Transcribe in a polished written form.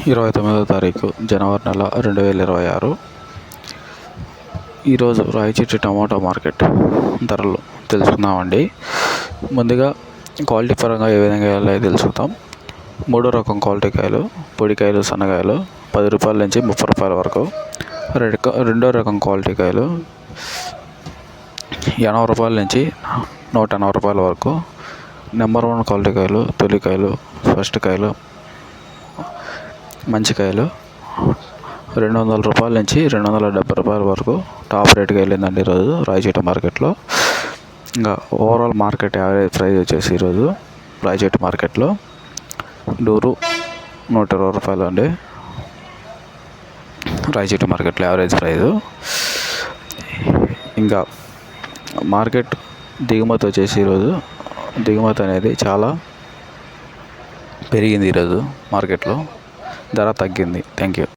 29వ తారీఖు జనవరి నెల 2026. ఈరోజు రాయచోటి టమాటా మార్కెట్ ధరలు తెలుసుకుందామండి. ముందుగా క్వాలిటీ పరంగా ఏ విధంగా వెళ్ళాలో తెలుసుకుందాం. 3వ రకం క్వాలిటీ కాయలు, పొడికాయలు, సన్నకాయలు 10 రూపాయల నుంచి 30 రూపాయల వరకు. 2వ రకం క్వాలిటీ కాయలు 80 రూపాయల నుంచి 180 రూపాయల వరకు. నెంబర్ 1 క్వాలిటీ కాయలు, తొలికాయలు, ఫస్ట్ కాయలు, మంచి కాయలు 200 రూపాయల నుంచి 270 రూపాయల వరకు టాప్ రేట్కి వెళ్ళిందండి ఈరోజు రాయచోటి మార్కెట్లో. ఇంకా ఓవరాల్ మార్కెట్ యావరేజ్ ప్రైస్ వచ్చేసి ఈరోజు రాయచోటి మార్కెట్లో డూరు 120 రూపాయలు అండి. రాయచోటి మార్కెట్లో యావరేజ్ ప్రైజు. ఇంకా మార్కెట్ దిగుమతి వచ్చేసి ఈరోజు దిగుమతి అనేది చాలా పెరిగింది. ఈరోజు మార్కెట్లో ధర తగ్గింది. Thank you.